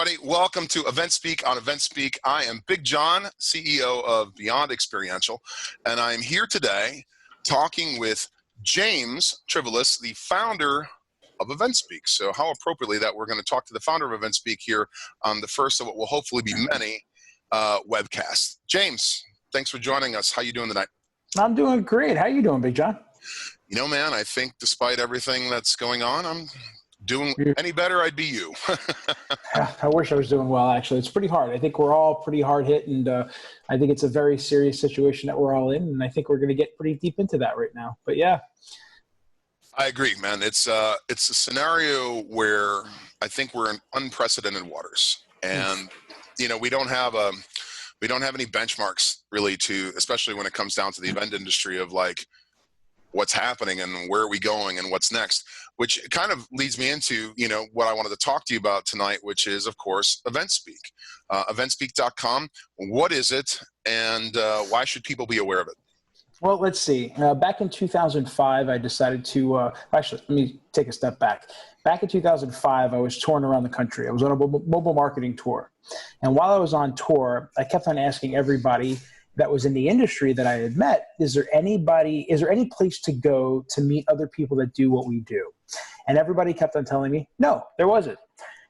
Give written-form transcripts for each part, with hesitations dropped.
everybody. Welcome to EventSpeak on EventSpeak. I am Big John, CEO of Beyond Experiential, and I'm here today talking with James Trivlis, the founder of EventSpeak. So how appropriately that we're going to talk to the founder of EventSpeak here on the first of what will hopefully be many webcasts. James, thanks for joining us. How you doing tonight? I'm doing great. How you doing, Big John? You know, man, I think despite everything that's going on, I'm doing any better, I'd be you. I wish I was doing well, actually. It's pretty hard. I think we're all pretty hard hit, and I think it's a very serious situation that we're all in, and I think we're going to get pretty deep into that right now. But yeah. I agree, man. It's a scenario where I think we're in unprecedented waters, and you know, we don't have any benchmarks really to, especially when it comes down to the event industry, of like what's happening and where are we going and what's next, which kind of leads me into, you know, what I wanted to talk to you about tonight, which is, of course, EventSpeak. EventSpeak.com. What is it, and why should people be aware of it? Well, let's see. Back in 2005, I decided to actually, let me take a step back. Back in 2005, I was touring around the country. I was on a mobile marketing tour. And while I was on tour, I kept on asking everybody that was in the industry that I had met, is there any place to go to meet other people that do what we do? And everybody kept on telling me, no, there wasn't.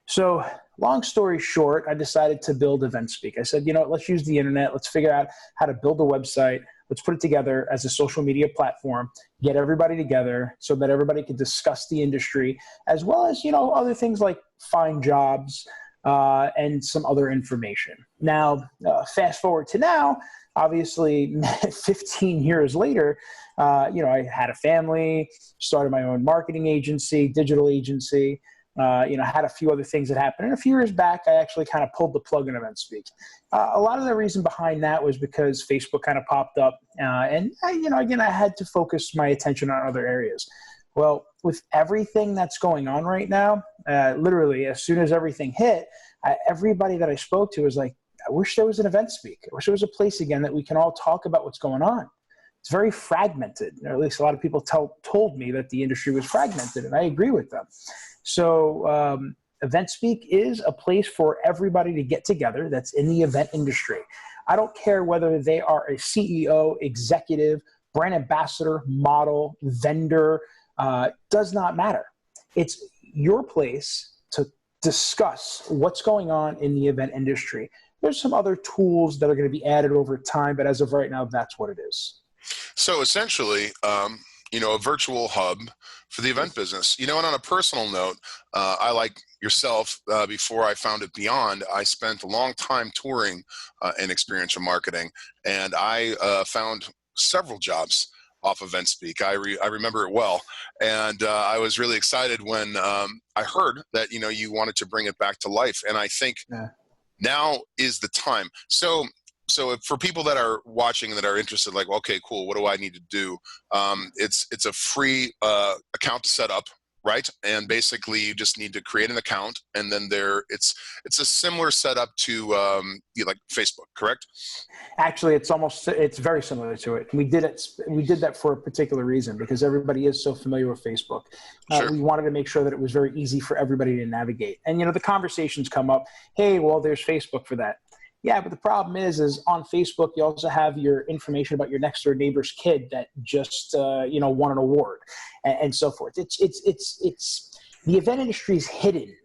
So long story short, I decided to build EventSpeak. I said, you know what, let's use the internet. Let's figure out how to build a website. Let's put it together as a social media platform, get everybody together so that everybody could discuss the industry, as well as, you know, other things like find jobs and some other information. Now, fast forward to now, obviously 15 years later, you know, I had a family, started my own marketing agency, digital agency, you know, had a few other things that happened. And a few years back, I actually kind of pulled the plug on EventSpeak. A lot of the reason behind that was because Facebook kind of popped up. And, you know, again, I had to focus my attention on other areas. Well, with everything that's going on right now, literally, as soon as everything hit, everybody that I spoke to was like, I wish there was an EventSpeak. I wish there was a place again that we can all talk about what's going on. It's very fragmented, or at least a lot of people told me that the industry was fragmented, and I agree with them. So EventSpeak is a place for everybody to get together that's in the event industry. I don't care whether they are a CEO, executive, brand ambassador, model, vendor, does not matter. It's your place to discuss what's going on in the event industry. There's some other tools that are going to be added over time, but as of right now, that's what it is. So essentially, you know, a virtual hub for the event business. You know, and on a personal note, I, like yourself, before I founded Beyond, I spent a long time touring in experiential marketing, and I found several jobs off EventSpeak. I remember it well, and I was really excited when I heard that, you know, you wanted to bring it back to life, and I think now is the time. So for people that are watching and that are interested, like, okay, cool, what do I need to do? It's a free account to set up, right? And basically, you just need to create an account, and then it's a similar setup to like Facebook, correct? Actually, it's very similar to it. We did that for a particular reason, because everybody is so familiar with Facebook. Sure. We wanted to make sure that it was very easy for everybody to navigate. And, you know, the conversations come up, hey, well, there's Facebook for that. Yeah, but the problem is on Facebook, you also have your information about your next door neighbor's kid that just, you know, won an award and so forth. It's the event industry is hidden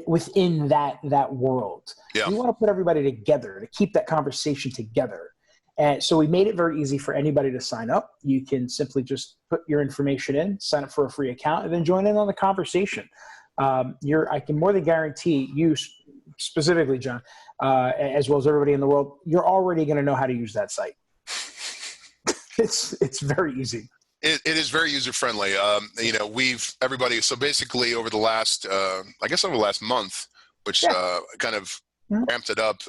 within that world. Yeah. We want to put everybody together to keep that conversation together. And so we made it very easy for anybody to sign up. You can simply just put your information in, sign up for a free account, and then join in on the conversation. I can more than guarantee you, specifically, John, as well as everybody in the world, you're already going to know how to use that site. It's very easy. It is very user-friendly. You know, so basically over the last, over the last month, which kind of ramped it up,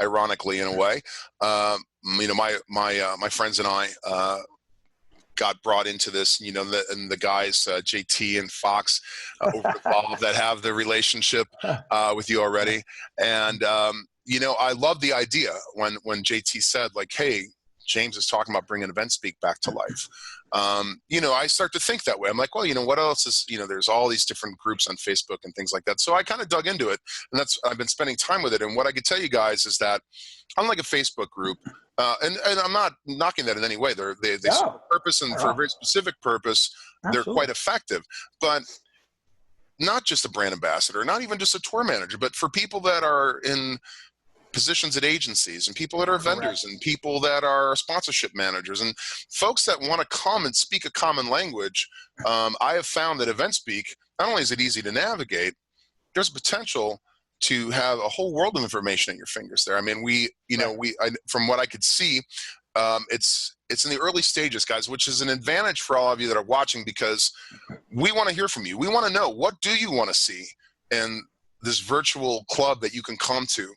ironically in a way. You know, my friends and I got brought into this, you know, and the guys, JT and Fox over involved that have the relationship with you already. And, you know, I love the idea when JT said, like, hey, James is talking about bringing EventSpeak back to life. I start to think that way. I'm like, well, what else is, there's all these different groups on Facebook and things like that. So I kind of dug into it, and I've been spending time with it. And what I could tell you guys is that unlike a Facebook group, and I'm not knocking that in any way. They serve a purpose, and for a very specific purpose, they're quite effective. But not just a brand ambassador, not even just a tour manager, but for people that are in positions at agencies and people that are vendors and people that are sponsorship managers and folks that want to come and speak a common language. I have found that EventSpeak, not only is it easy to navigate, there's potential to have a whole world of information at your fingers there. I mean, from what I could see, it's in the early stages, guys, which is an advantage for all of you that are watching, because we want to hear from you. We want to know, what do you want to see in this virtual club that you can come to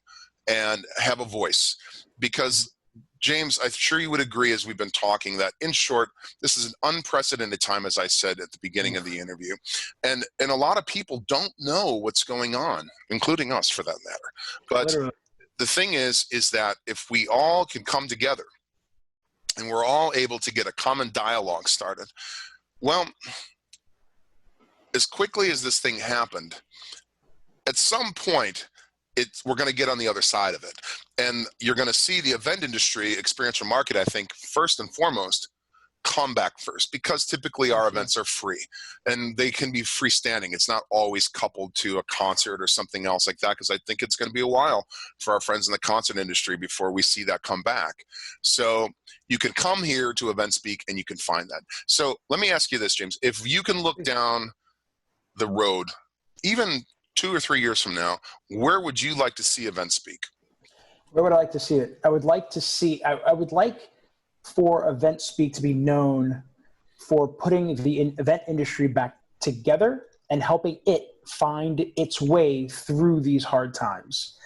and have a voice? Because James, I'm sure you would agree, as we've been talking, that in short, this is an unprecedented time, as I said at the beginning of the interview. And a lot of people don't know what's going on, including us for that matter. But the thing is that if we all can come together and we're all able to get a common dialogue started, well, as quickly as this thing happened, at some point, we're going to get on the other side of it. And you're going to see the event industry, experiential market, I think, first and foremost, come back first, because typically our events are free and they can be freestanding. It's not always coupled to a concert or something else like that, because I think it's going to be a while for our friends in the concert industry before we see that come back. So you can come here to EventSpeak and you can find that. So let me ask you this, James. If you can look down the road, even 2 or 3 years from now, where would you like to see EventSpeak? Where would I like to see it? I would like for EventSpeak to be known for putting the event industry back together and helping it find its way through these hard times.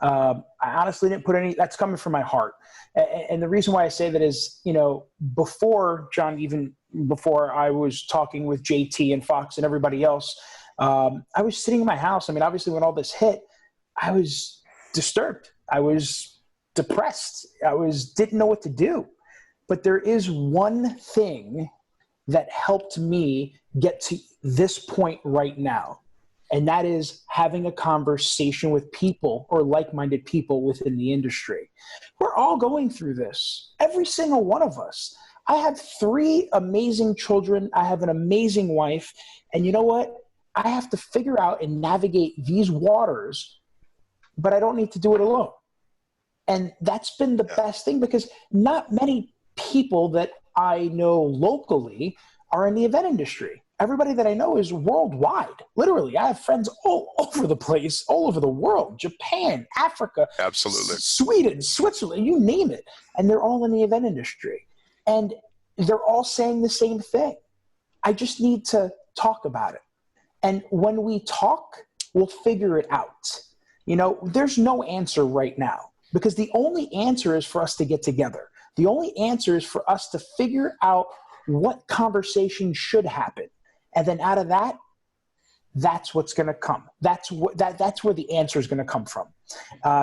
I honestly didn't put that's coming from my heart. And the reason why I say that is, before John, even before I was talking with JT and Fox and everybody else, I was sitting in my house. I mean, obviously when all this hit, I was disturbed. I was depressed. Didn't know what to do. But there is one thing that helped me get to this point right now. And that is having a conversation with people, or like-minded people within the industry. We're all going through this. Every single one of us. I have 3 amazing children. I have an amazing wife. And you know what? I have to figure out and navigate these waters, but I don't need to do it alone. And that's been the best thing, because not many people that I know locally are in the event industry. Everybody that I know is worldwide. Literally, I have friends all over the place, all over the world, Japan, Africa, absolutely, Sweden, Switzerland, you name it. And they're all in the event industry. And they're all saying the same thing. I just need to talk about it. And when we talk, we'll figure it out. There's no answer right now, because the only answer is for us to get together. The only answer is for us to figure out what conversation should happen. And then out of that, that's what's going to come. That's where the answer is going to come from.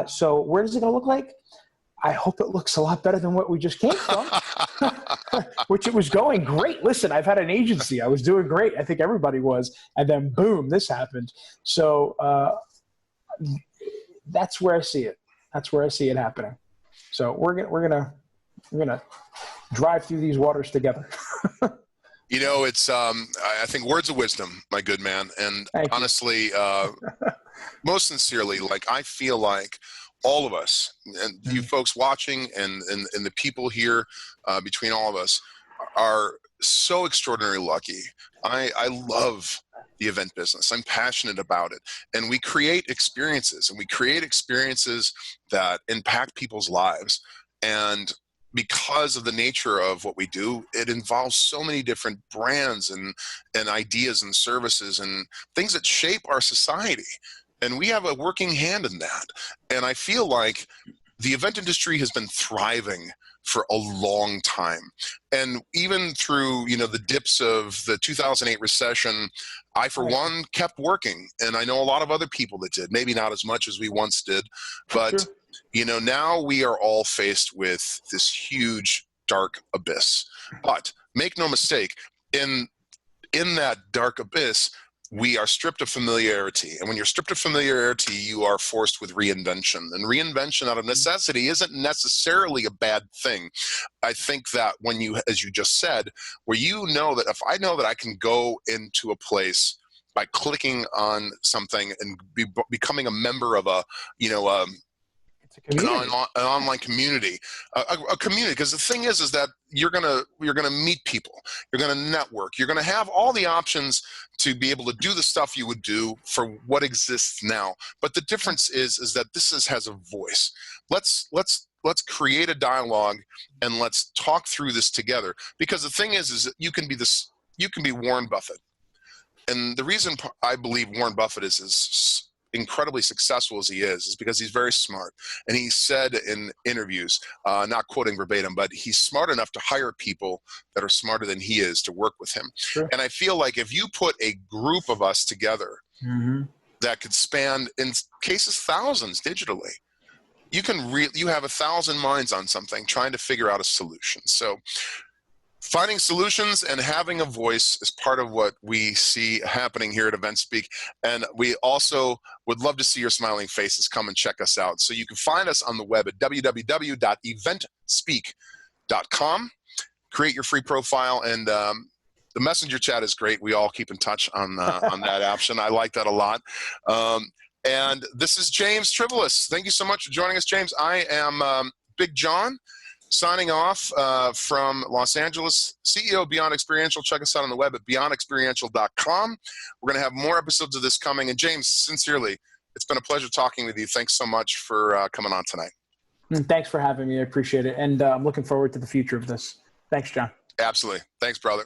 So where is it going to look like? I hope it looks a lot better than what we just came from, which it was going great. Listen, I've had an agency. I was doing great. I think everybody was. And then boom, this happened. So that's where I see it. That's where I see it happening. So we're gonna drive through these waters together. It's I think words of wisdom, my good man. And honestly, most sincerely, I feel like all of us, and you folks watching and the people here, between all of us, are so extraordinarily lucky. I love the event business. I'm passionate about it. And we create experiences, that impact people's lives. And because of the nature of what we do, it involves so many different brands and ideas and services and things that shape our society. And we have a working hand in that. And I feel like the event industry has been thriving for a long time. And even through, the dips of the 2008 recession, I, for one, kept working. And I know a lot of other people that did, maybe not as much as we once did, but now we are all faced with this huge dark abyss. But make no mistake, in that dark abyss, we are stripped of familiarity. And when you're stripped of familiarity, you are forced with reinvention. And reinvention out of necessity isn't necessarily a bad thing. I think that when you, as you just said, where you know that if I know that I can go into a place by clicking on something and becoming a member of a, an online community, a community. Because the thing is that you're gonna meet people, you're gonna network, you're gonna have all the options to be able to do the stuff you would do for what exists now. But the difference is that this has a voice. Let's create a dialogue and let's talk through this together. Because the thing is that you can be Warren Buffett, and the reason I believe Warren Buffett is incredibly successful as he is because he's very smart. And he said in interviews, not quoting verbatim, but he's smart enough to hire people that are smarter than he is to work with him. Sure. And I feel like if you put a group of us together that could span, in cases, thousands digitally, you have 1,000 minds on something trying to figure out a solution. So finding solutions and having a voice is part of what we see happening here at EventSpeak. And we also would love to see your smiling faces. Come and check us out. So you can find us on the web at www.eventspeak.com. Create your free profile, and the messenger chat is great. We all keep in touch on that option. I like that a lot. And this is James Trivlis. Thank you so much for joining us, James. I am Big John, signing off from Los Angeles, CEO of Beyond Experiential. Check us out on the web at beyondexperiential.com. We're going to have more episodes of this coming. And James, sincerely, it's been a pleasure talking with you. Thanks so much for coming on tonight. Thanks for having me. I appreciate it. And I'm looking forward to the future of this. Thanks, John. Absolutely. Thanks, brother.